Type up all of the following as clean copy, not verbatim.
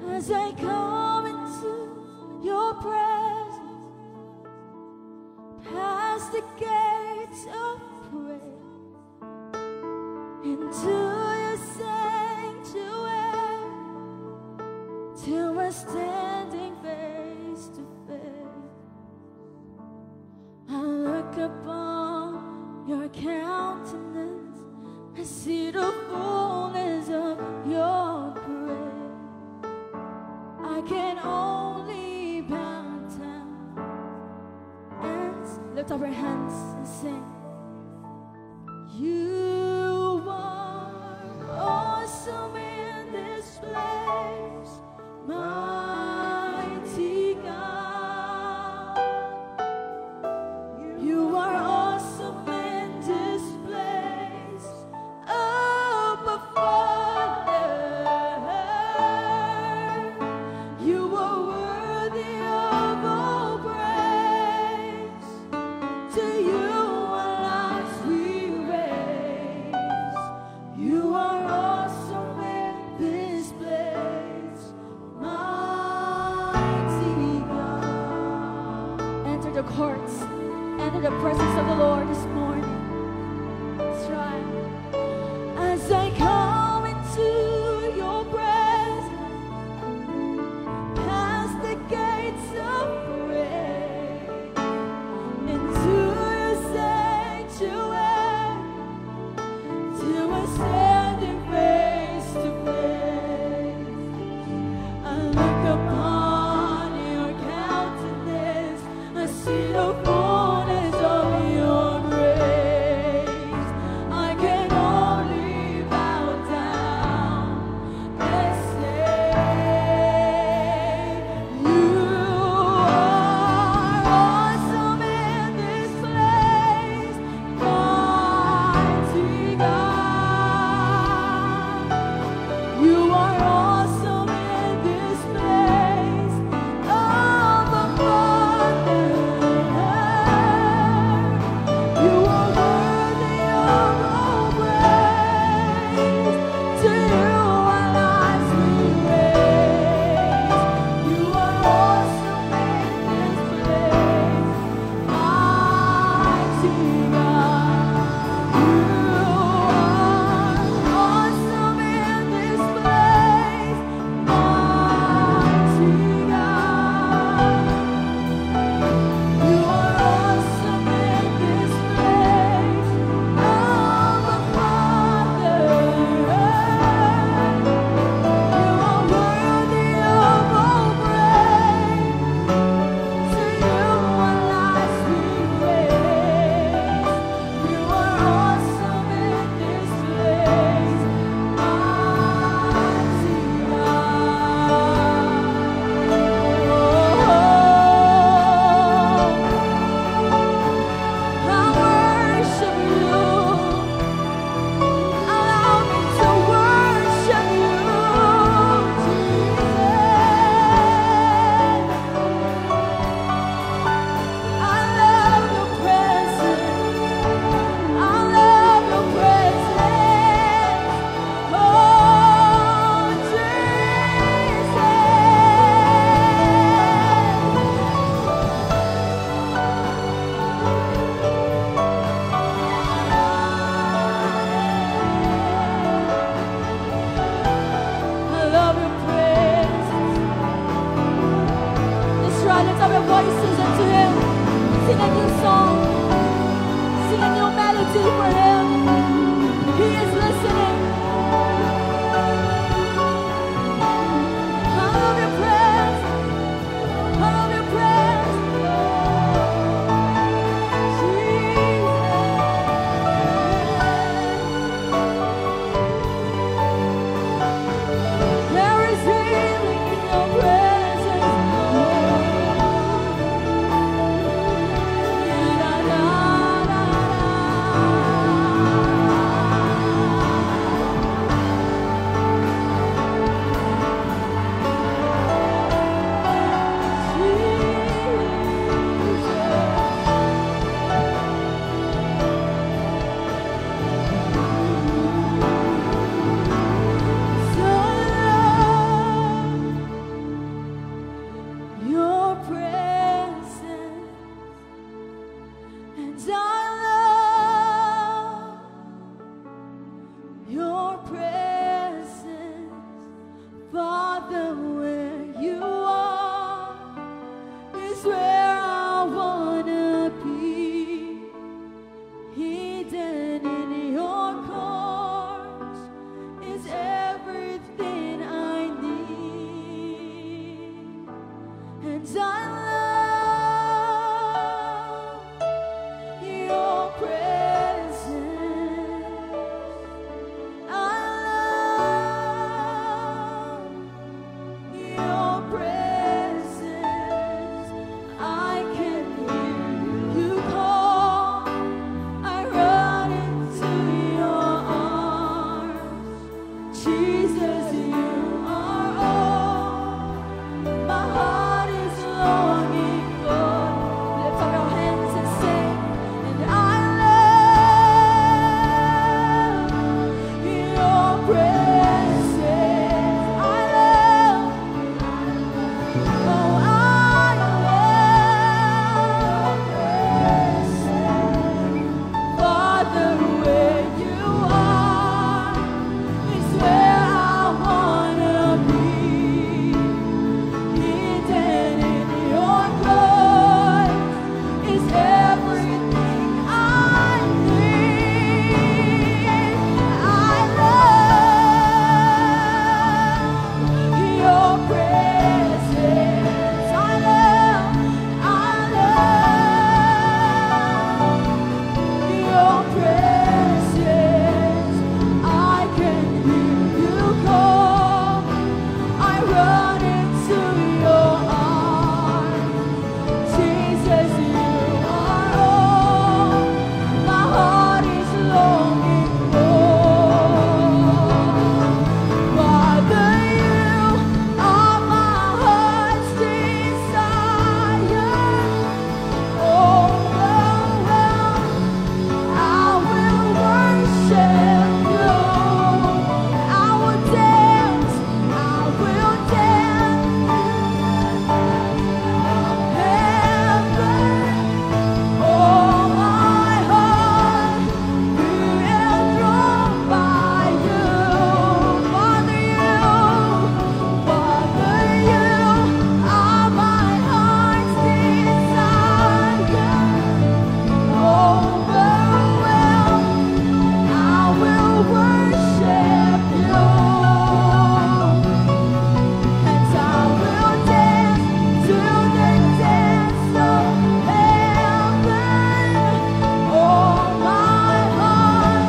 As I come into your presence, past the gates of prayer, into your sanctuary, till we're standing face to face. I look upon your countenance, I see the fullness of your grace. I can only bow down and lift up our hands and sing. You are awesome in this place, mighty God. You are awesome in this place, Abba Father. You are worthy of all praise. To you our lives we raise. You are awesome in this place, mighty God. Enter the courts, enter the presence of the Lord this morning. That's right. As I come into your presence, past the gates of praise, into your sanctuary, till we're standing face to face. I look upon your countenance, I see the fullness of your grace. I can only bow down and say, you are awesome in this place, mighty God. You are awesome in this place, Abba Father. You are worthy of all praise. To you our lives we raise. You are awesome in this place, mighty God. You are awesome in this place, mighty God. You are awesome in this place, Abba Father. You are worthy of all praise. To you our lives we raise. You are awesome in this place, mighty God. I worship you. Allow me to worship you, Jesus. I love your presence. I love your presence. Oh, I love your presence. Let's try to lift up your voices unto Him. Sing a new song. Sing a new melody for Him. He is listening. I love your presence. I love your presence. Jesus. There is healing in your presence, Lord. and I love your presence. I love your presence. I can hear you call. I run into your arms. Jesus, you are all my heart is longing for. Lift up your hands and sing. And I love your presence. I love, oh, I love your presence. Father, where you are is where I wanna be. Hidden in your blood is everything I need. I love your presence. I love your presence. I can hear you call. I run into your arms. Jesus, you are all my heart is longing for. Father, you are my heart's desire. Oh, I will worship you. I will dance. I will dance. Heaven, oh my heart, be enthroned by you. Father, you are my heart's desire. Overwhelmed, I will worship you, and I will dance to the dance of heaven. Oh, my heart,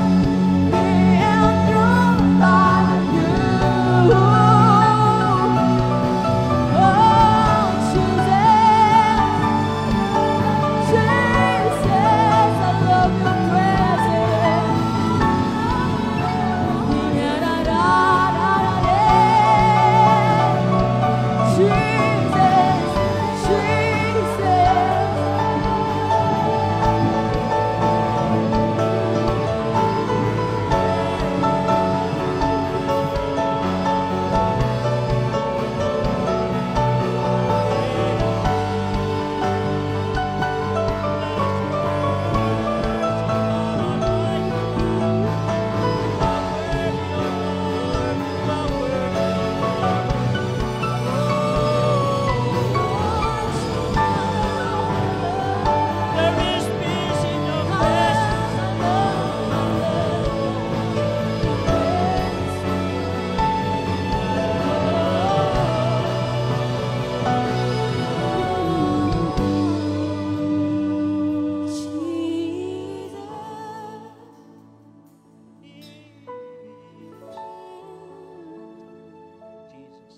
be enthroned by you. Oh, Jesus, I love your presence. There is peace in your presence. Jesus.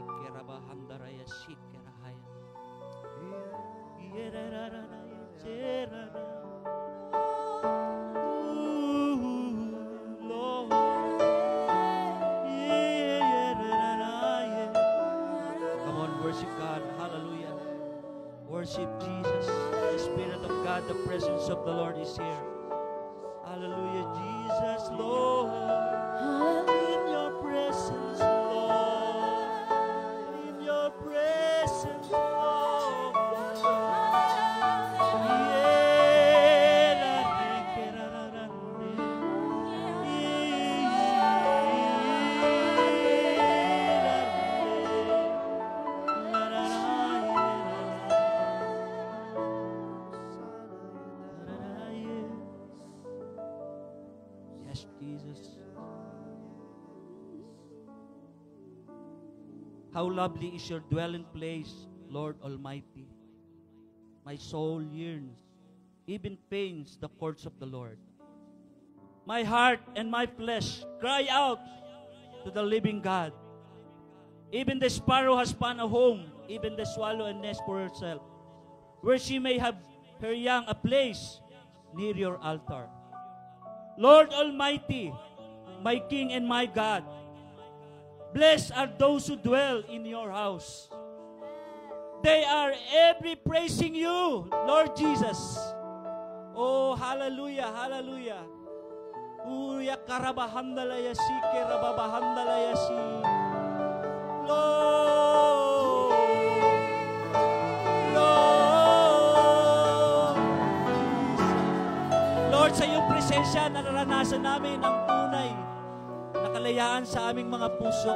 Ikerabahandaraya shikerahaya. Ierararaya cherara. Ooh, Lord. Ierararaya. Come on, worship God. Hallelujah. Worship Jesus. The Spirit of God, the presence of the Lord is here. Hallelujah, Jesus, Lord. In your presence, Lord. In your presence, Lord. How lovely is your dwelling place, Lord Almighty. My soul yearns, even pains the courts of the Lord. My heart and my flesh cry out to the living God. Even the sparrow has found a home, even the swallow a nest for herself, where she may have her young a place near your altar. Lord Almighty, my King and my God, blessed are those who dwell in your house. They are every praising you, Lord Jesus. Oh, hallelujah, hallelujah. Uya karabahandalaya si karababahandalaya si Lord. Lord. Lord, sa iyong presensya, nararanasan namin ang tunay na kalayaan sa aming mga puso,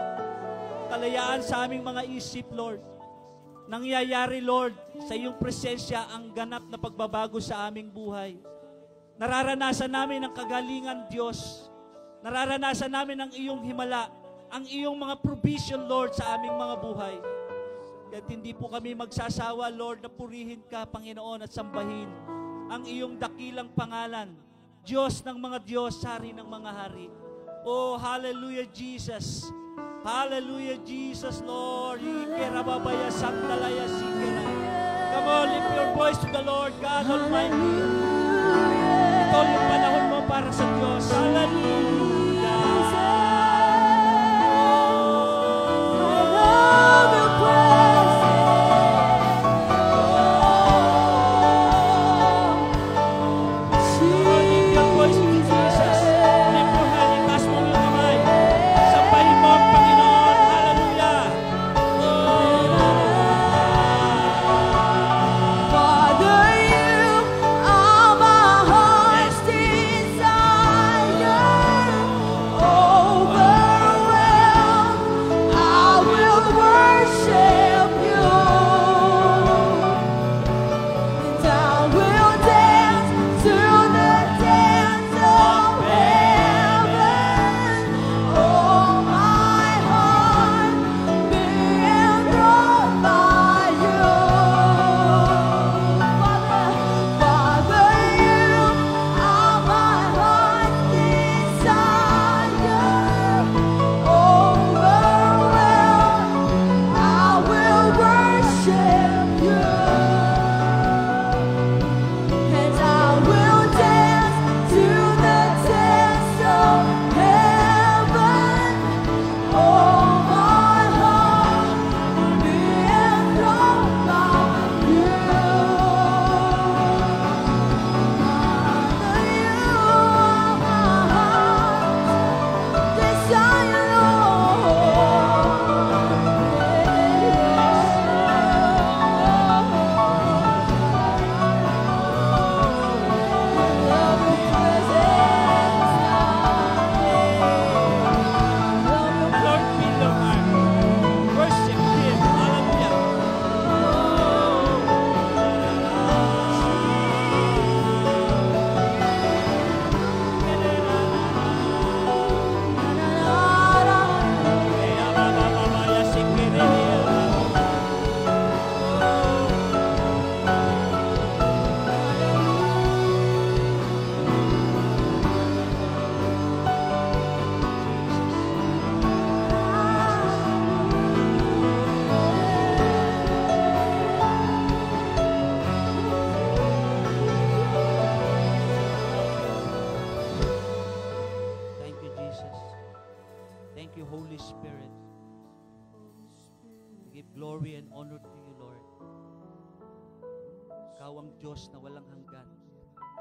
kalayaan sa aming mga isip, Lord. Nangyayari, Lord, sa iyong presensya ang ganap na pagbabago sa aming buhay. Nararanasan namin ang kagalingan, Diyos. Nararanasan namin ang iyong himala, ang iyong mga provision, Lord, sa aming mga buhay. Kaya't hindi po kami magsasawa, Lord, na purihin ka, Panginoon, at sambahin ang iyong dakilang pangalan. Diyos ng mga Diyos, Hari ng mga Hari. Oh, hallelujah, Jesus. Hallelujah, Jesus, Lord. Ikerababaya sandalaya sikera. Come on, lift your voice to the Lord, God Almighty. Ito yung panahon mo para sa Diyos. Hallelujah. Diyos na walang hanggan,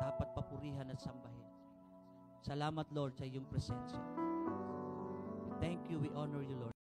dapat papurihan at sambahin. Salamat, Lord, sa iyong presensya. We thank you, we honor you, Lord.